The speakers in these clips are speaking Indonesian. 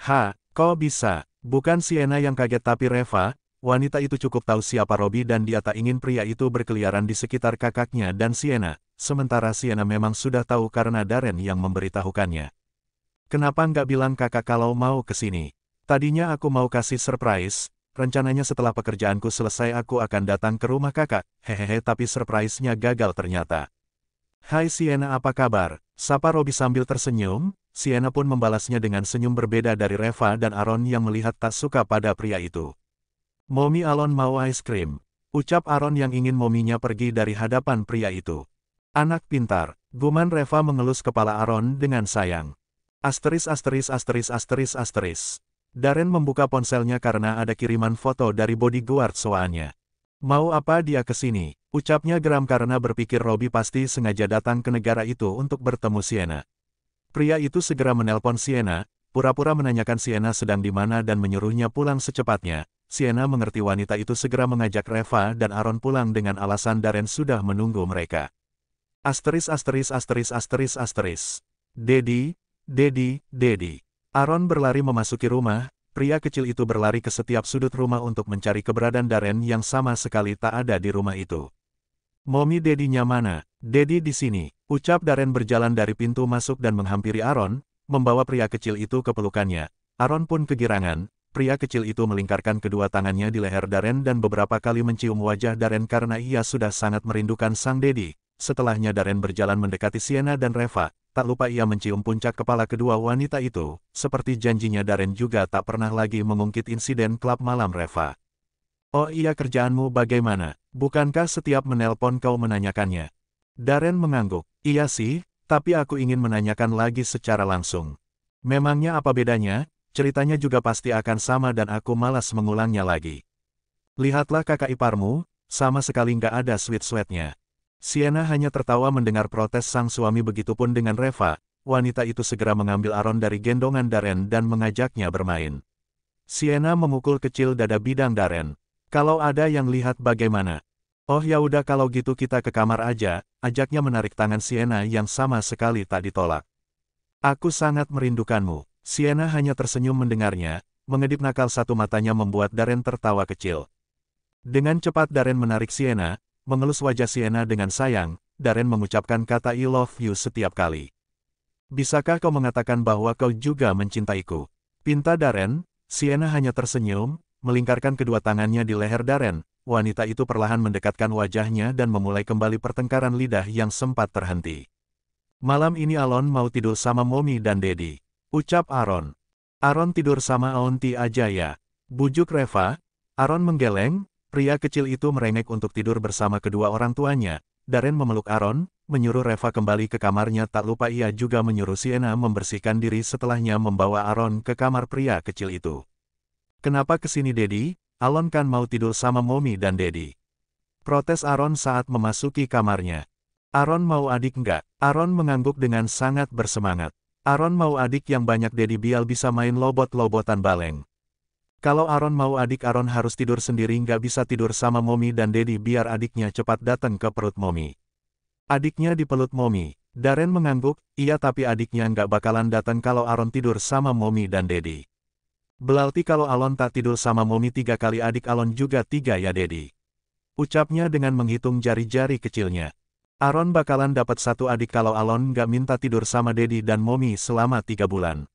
Kok bisa? Bukan Sienna yang kaget tapi Reva, wanita itu cukup tahu siapa Robbie dan dia tak ingin pria itu berkeliaran di sekitar kakaknya dan Sienna, sementara Sienna memang sudah tahu karena Darren yang memberitahukannya. Kenapa nggak bilang kakak kalau mau ke sini? Tadinya aku mau kasih surprise, rencananya setelah pekerjaanku selesai aku akan datang ke rumah kakak, hehehe tapi surprise-nya gagal ternyata. Hai Sienna apa kabar? Sapa Robbie sambil tersenyum, Sienna pun membalasnya dengan senyum berbeda dari Reva dan Aaron yang melihat tak suka pada pria itu. Mommy Alon mau ice cream. Ucap Aaron yang ingin mominya pergi dari hadapan pria itu. Anak pintar, guman Reva mengelus kepala Aaron dengan sayang. Asteris asteris asteris asteris asteris. Darren membuka ponselnya karena ada kiriman foto dari bodyguard soalnya. Mau apa dia ke sini? Ucapnya geram karena berpikir Robbie pasti sengaja datang ke negara itu untuk bertemu Sienna. Pria itu segera menelpon Sienna, pura-pura menanyakan Sienna sedang di mana dan menyuruhnya pulang secepatnya. Sienna mengerti wanita itu segera mengajak Reva dan Aaron pulang dengan alasan Darren sudah menunggu mereka. Asteris asteris asteris asteris asteris. Dedi. Aaron berlari memasuki rumah, pria kecil itu berlari ke setiap sudut rumah untuk mencari keberadaan Darren yang sama sekali tak ada di rumah itu. Mommy Dedinya mana? Dedi di sini, ucap Darren berjalan dari pintu masuk dan menghampiri Aaron, membawa pria kecil itu ke pelukannya. Aaron pun kegirangan, pria kecil itu melingkarkan kedua tangannya di leher Darren dan beberapa kali mencium wajah Darren karena ia sudah sangat merindukan sang Dedi. Setelahnya Darren berjalan mendekati Sienna dan Reva, tak lupa ia mencium puncak kepala kedua wanita itu, seperti janjinya Darren juga tak pernah lagi mengungkit insiden klub malam Reva. Oh iya kerjaanmu bagaimana? Bukankah setiap menelpon kau menanyakannya? Darren mengangguk, iya sih, tapi aku ingin menanyakan lagi secara langsung. Memangnya apa bedanya? Ceritanya juga pasti akan sama dan aku malas mengulangnya lagi. Lihatlah kakak iparmu, sama sekali nggak ada sweet-sweetnya. Sienna hanya tertawa mendengar protes sang suami begitupun dengan Reva, wanita itu segera mengambil Aaron dari gendongan Darren dan mengajaknya bermain. Sienna memukul kecil dada bidang Darren. Kalau ada yang lihat bagaimana? Oh ya udah kalau gitu kita ke kamar aja, ajaknya menarik tangan Sienna yang sama sekali tak ditolak. Aku sangat merindukanmu. Sienna hanya tersenyum mendengarnya, mengedip nakal satu matanya membuat Darren tertawa kecil. Dengan cepat Darren menarik Sienna, mengelus wajah Sienna dengan sayang, Darren mengucapkan kata I love you setiap kali. Bisakah kau mengatakan bahwa kau juga mencintaiku? Pinta Darren, Sienna hanya tersenyum, melingkarkan kedua tangannya di leher Darren, wanita itu perlahan mendekatkan wajahnya dan memulai kembali pertengkaran lidah yang sempat terhenti. Malam ini Alon mau tidur sama Mommy dan Dedi, ucap Aaron. Aaron tidur sama Auntie aja ya, bujuk Reva. Aaron menggeleng, pria kecil itu merengek untuk tidur bersama kedua orang tuanya. Darren memeluk Aaron, menyuruh Reva kembali ke kamarnya tak lupa ia juga menyuruh Sienna membersihkan diri setelahnya membawa Aaron ke kamar pria kecil itu. Kenapa kesini Dedi? Alon kan mau tidur sama Mommy dan Dedi. Protes Aaron saat memasuki kamarnya. Aaron mau adik enggak? Aaron mengangguk dengan sangat bersemangat. Aaron mau adik yang banyak Dedi biar bisa main lobot-lobotan baleng. Kalau Aaron mau adik Aaron harus tidur sendiri nggak bisa tidur sama Mommy dan Dedi biar adiknya cepat datang ke perut Mommy. Adiknya dipeluk Mommy. Darren mengangguk, iya tapi adiknya nggak bakalan datang kalau Aaron tidur sama Mommy dan Dedi. Berarti kalau Alon tak tidur sama Mommy 3 kali adik Alon juga 3 ya Dedi. Ucapnya dengan menghitung jari-jari kecilnya. Aaron bakalan dapat 1 adik kalau Alon nggak minta tidur sama Dedi dan Mommy selama 3 bulan.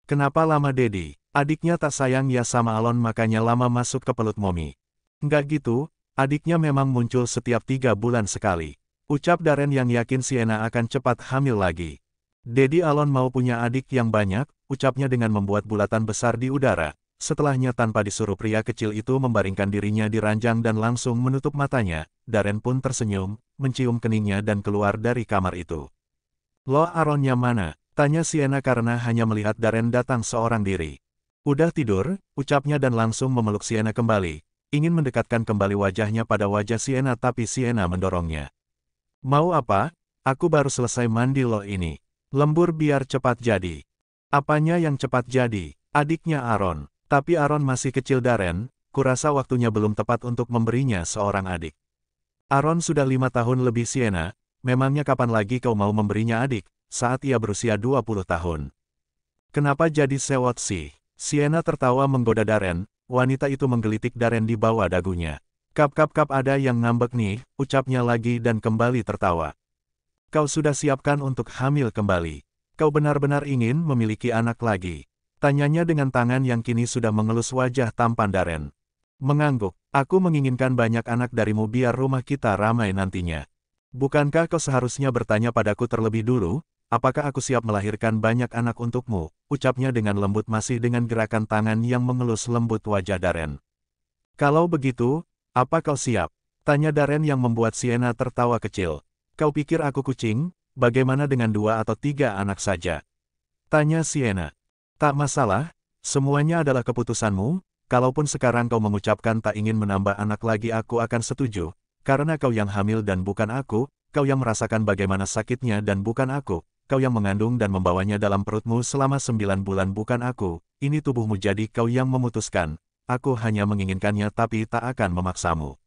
Kenapa lama Dedi? Adiknya tak sayang ya sama Alon makanya lama masuk ke peluk Mommy. Nggak gitu, adiknya memang muncul setiap 3 bulan sekali. Ucap Darren yang yakin Sienna akan cepat hamil lagi. Dedi Alon mau punya adik yang banyak, ucapnya dengan membuat bulatan besar di udara. Setelahnya tanpa disuruh pria kecil itu membaringkan dirinya di ranjang dan langsung menutup matanya. Darren pun tersenyum, mencium keningnya dan keluar dari kamar itu. Loh Aaronnya mana? Tanya Sienna karena hanya melihat Darren datang seorang diri. Udah tidur, ucapnya dan langsung memeluk Sienna kembali. Ingin mendekatkan kembali wajahnya pada wajah Sienna tapi Sienna mendorongnya. Mau apa? Aku baru selesai mandi loh ini. Lembur biar cepat jadi. Apanya yang cepat jadi? Adiknya Aaron. Tapi Aaron masih kecil Darren, kurasa waktunya belum tepat untuk memberinya seorang adik. Aaron sudah 5 tahun lebih Sienna, memangnya kapan lagi kau mau memberinya adik, saat ia berusia 20 tahun. Kenapa jadi sewot sih? Sienna tertawa menggoda Darren, wanita itu menggelitik Darren di bawah dagunya. Kap ada yang ngambek nih, ucapnya lagi dan kembali tertawa. Kau sudah siapkan untuk hamil kembali. Kau benar-benar ingin memiliki anak lagi. Tanyanya dengan tangan yang kini sudah mengelus wajah tampan Darren. Mengangguk, aku menginginkan banyak anak darimu biar rumah kita ramai nantinya. Bukankah kau seharusnya bertanya padaku terlebih dulu, apakah aku siap melahirkan banyak anak untukmu? Ucapnya dengan lembut masih dengan gerakan tangan yang mengelus lembut wajah Darren. Kalau begitu, apa kau siap? Tanya Darren yang membuat Sienna tertawa kecil. Kau pikir aku kucing? Bagaimana dengan 2 atau 3 anak saja? Tanya Sienna. Tak masalah, semuanya adalah keputusanmu, kalaupun sekarang kau mengucapkan tak ingin menambah anak lagi aku akan setuju, karena kau yang hamil dan bukan aku, kau yang merasakan bagaimana sakitnya dan bukan aku, kau yang mengandung dan membawanya dalam perutmu selama 9 bulan bukan aku, ini tubuhmu jadi kau yang memutuskan, aku hanya menginginkannya tapi tak akan memaksamu.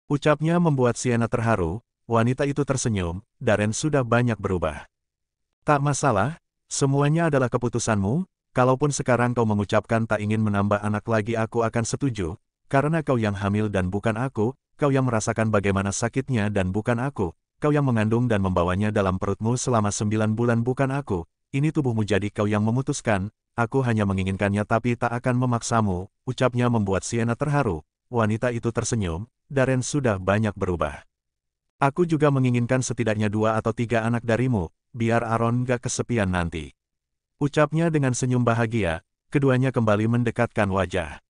Ucapnya membuat Sienna terharu. Wanita itu tersenyum, Darren sudah banyak berubah. Tak masalah, semuanya adalah keputusanmu, kalaupun sekarang kau mengucapkan tak ingin menambah anak lagi aku akan setuju, karena kau yang hamil dan bukan aku, kau yang merasakan bagaimana sakitnya dan bukan aku, kau yang mengandung dan membawanya dalam perutmu selama 9 bulan bukan aku, ini tubuhmu jadi kau yang memutuskan, aku hanya menginginkannya tapi tak akan memaksamu, ucapnya membuat Sienna terharu, wanita itu tersenyum, Darren sudah banyak berubah. Aku juga menginginkan setidaknya 2 atau 3 anak darimu, biar Aaron gak kesepian nanti. Ucapnya dengan senyum bahagia, keduanya kembali mendekatkan wajah.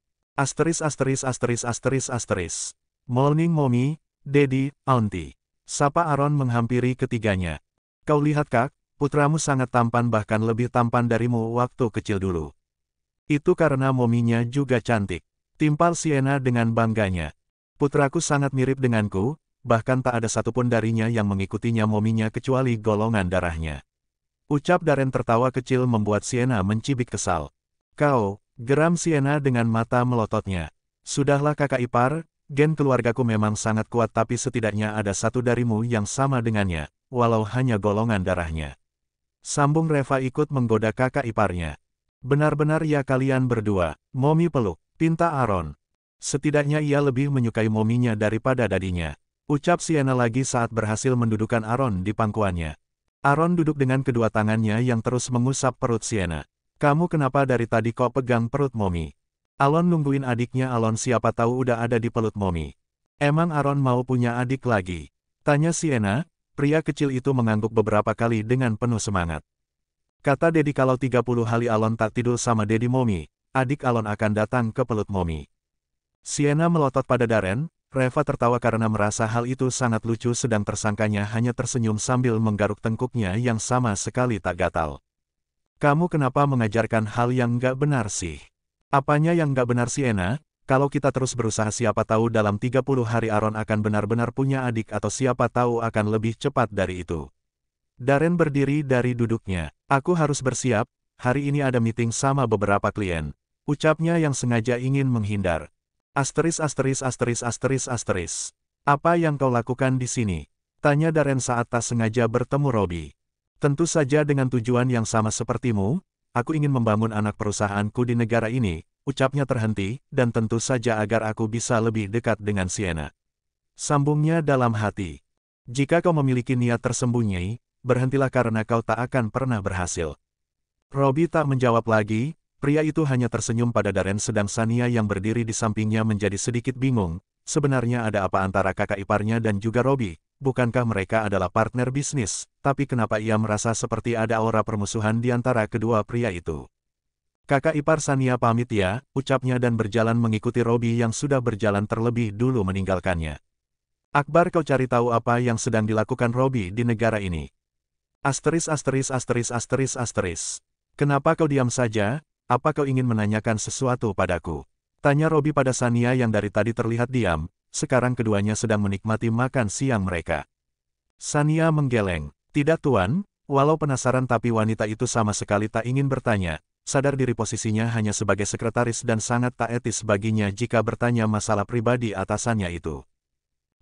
Morning mommy, daddy, auntie. Sapa Aaron menghampiri ketiganya. Kau lihat kak, putramu sangat tampan bahkan lebih tampan darimu waktu kecil dulu. Itu karena mominya juga cantik. Timpal Sienna dengan bangganya. Putraku sangat mirip denganku, bahkan tak ada satupun darinya yang mengikutinya mominya kecuali golongan darahnya. Ucap Darren tertawa kecil membuat Sienna mencibik kesal. Kau, geram Sienna dengan mata melototnya. Sudahlah kakak ipar, gen keluargaku memang sangat kuat tapi setidaknya ada satu darimu yang sama dengannya, walau hanya golongan darahnya. Sambung Reva ikut menggoda kakak iparnya. Benar-benar ya kalian berdua, momi peluk, pinta Aaron. Setidaknya ia lebih menyukai mominya daripada dadinya. Ucap Sienna lagi saat berhasil mendudukan Aaron di pangkuannya. Aaron duduk dengan kedua tangannya yang terus mengusap perut Sienna. Kamu kenapa dari tadi kok pegang perut momi? Alon nungguin adiknya Alon siapa tahu udah ada di perut momi. Emang Aaron mau punya adik lagi? Tanya Sienna, pria kecil itu mengangguk beberapa kali dengan penuh semangat. Kata Dedi kalau 30 hari Alon tak tidur sama Dedi momi, adik Alon akan datang ke perut momi. Sienna melotot pada Darren. Reva tertawa karena merasa hal itu sangat lucu sedang tersangkanya hanya tersenyum sambil menggaruk tengkuknya yang sama sekali tak gatal. Kamu kenapa mengajarkan hal yang gak benar sih? Apanya yang gak benar Sienna? Kalau kita terus berusaha siapa tahu dalam 30 hari Aaron akan benar-benar punya adik atau siapa tahu akan lebih cepat dari itu. Darren berdiri dari duduknya. Aku harus bersiap, hari ini ada meeting sama beberapa klien. Ucapnya yang sengaja ingin menghindar. Apa yang kau lakukan di sini? Tanya Darren saat tak sengaja bertemu Robbie. Tentu saja dengan tujuan yang sama sepertimu, aku ingin membangun anak perusahaanku di negara ini, ucapnya terhenti, dan tentu saja agar aku bisa lebih dekat dengan Sienna. Sambungnya dalam hati. Jika kau memiliki niat tersembunyi, berhentilah karena kau tak akan pernah berhasil. Robbie tak menjawab lagi. Pria itu hanya tersenyum pada Darren sedang Sania yang berdiri di sampingnya menjadi sedikit bingung, sebenarnya ada apa antara kakak iparnya dan juga Robbie, bukankah mereka adalah partner bisnis, tapi kenapa ia merasa seperti ada aura permusuhan di antara kedua pria itu. Kakak ipar Sania pamit ya, ucapnya dan berjalan mengikuti Robbie yang sudah berjalan terlebih dulu meninggalkannya. Akbar kau cari tahu apa yang sedang dilakukan Robbie di negara ini. Kenapa kau diam saja? Apa kau ingin menanyakan sesuatu padaku? Tanya Robbie pada Sania yang dari tadi terlihat diam, sekarang keduanya sedang menikmati makan siang mereka. Sania menggeleng. Tidak tuan, walau penasaran tapi wanita itu sama sekali tak ingin bertanya, sadar diri posisinya hanya sebagai sekretaris dan sangat tak etis baginya jika bertanya masalah pribadi atasannya itu.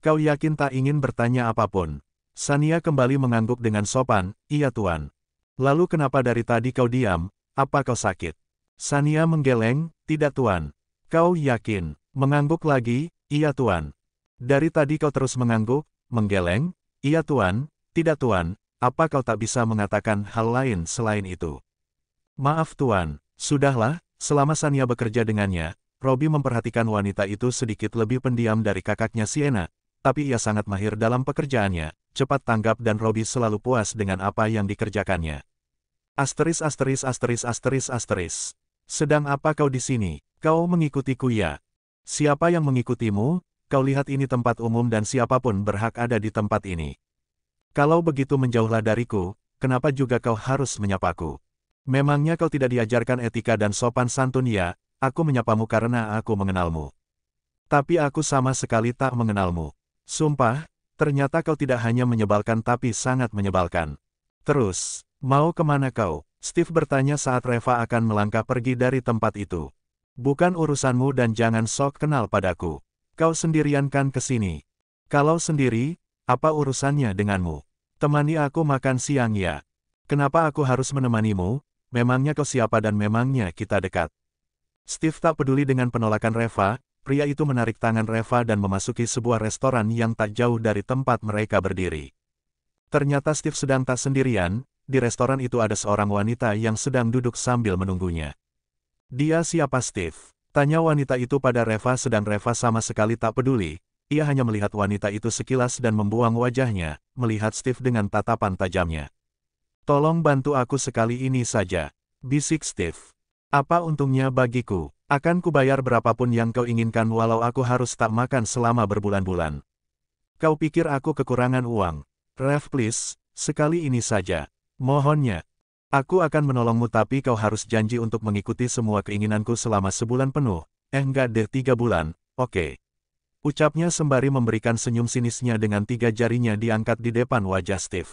Kau yakin tak ingin bertanya apapun? Sania kembali mengangguk dengan sopan, iya tuan. Lalu kenapa dari tadi kau diam? Apa kau sakit? Sania menggeleng, tidak tuan. Kau yakin? Mengangguk lagi, iya tuan. Dari tadi kau terus mengangguk, menggeleng, iya tuan, tidak tuan, apa kau tak bisa mengatakan hal lain selain itu? Maaf tuan, sudahlah, selama Sania bekerja dengannya, Robbie memperhatikan wanita itu sedikit lebih pendiam dari kakaknya Sienna, tapi ia sangat mahir dalam pekerjaannya, cepat tanggap dan Robbie selalu puas dengan apa yang dikerjakannya. Asteris asteris asteris asteris asteris. Sedang apa kau di sini? Kau mengikutiku ya? Siapa yang mengikutimu? Kau lihat ini tempat umum dan siapapun berhak ada di tempat ini. Kalau begitu menjauhlah dariku, kenapa juga kau harus menyapaku? Memangnya kau tidak diajarkan etika dan sopan santun ya? Aku menyapamu karena aku mengenalmu. Tapi aku sama sekali tak mengenalmu. Sumpah, ternyata kau tidak hanya menyebalkan tapi sangat menyebalkan. Terus, mau kemana kau? Steve bertanya saat Reva akan melangkah pergi dari tempat itu. Bukan urusanmu dan jangan sok kenal padaku. Kau sendirian kan ke sini? Kalau sendiri, apa urusannya denganmu? Temani aku makan siang ya. Kenapa aku harus menemanimu? Memangnya kau siapa dan memangnya kita dekat? Steve tak peduli dengan penolakan Reva, pria itu menarik tangan Reva dan memasuki sebuah restoran yang tak jauh dari tempat mereka berdiri. Ternyata Steve sedang tak sendirian, di restoran itu ada seorang wanita yang sedang duduk sambil menunggunya. Dia siapa Steve? Tanya wanita itu pada Reva sedang Reva sama sekali tak peduli, ia hanya melihat wanita itu sekilas dan membuang wajahnya, melihat Steve dengan tatapan tajamnya. Tolong bantu aku sekali ini saja, bisik Steve. Apa untungnya bagiku? Akan kubayar berapapun yang kau inginkan walau aku harus tak makan selama berbulan-bulan. Kau pikir aku kekurangan uang? Rev please, sekali ini saja. Mohonnya. Aku akan menolongmu tapi kau harus janji untuk mengikuti semua keinginanku selama sebulan penuh. Enggak deh 3 bulan, oke. Ucapnya sembari memberikan senyum sinisnya dengan 3 jarinya diangkat di depan wajah Steve.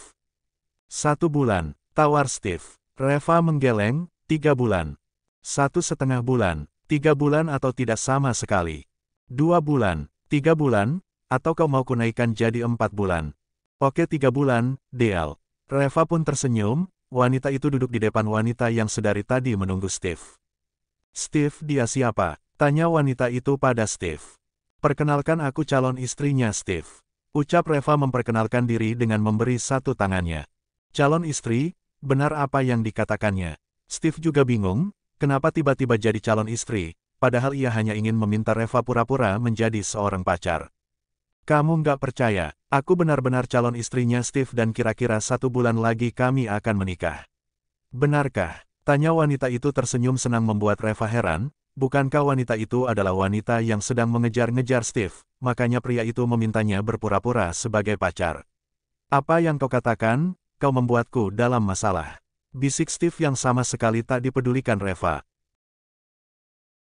1 bulan, tawar Steve. Reva menggeleng, 3 bulan. 1,5 bulan, 3 bulan atau tidak sama sekali. 2 bulan, 3 bulan, atau kau mau kunaikkan jadi 4 bulan. Oke 3 bulan, deal. Reva pun tersenyum, wanita itu duduk di depan wanita yang sedari tadi menunggu Steve. Steve dia siapa? Tanya wanita itu pada Steve. Perkenalkan aku calon istrinya Steve. Ucap Reva memperkenalkan diri dengan memberi satu tangannya. Calon istri, benar apa yang dikatakannya. Steve juga bingung. Kenapa tiba-tiba jadi calon istri, padahal ia hanya ingin meminta Reva pura-pura menjadi seorang pacar. Kamu nggak percaya, aku benar-benar calon istrinya Steve dan kira-kira 1 bulan lagi kami akan menikah. Benarkah? Tanya wanita itu tersenyum senang membuat Reva heran, bukankah wanita itu adalah wanita yang sedang mengejar-ngejar Steve, makanya pria itu memintanya berpura-pura sebagai pacar. Apa yang kau katakan? Kau membuatku dalam masalah. Bisik Steve yang sama sekali tak dipedulikan Reva.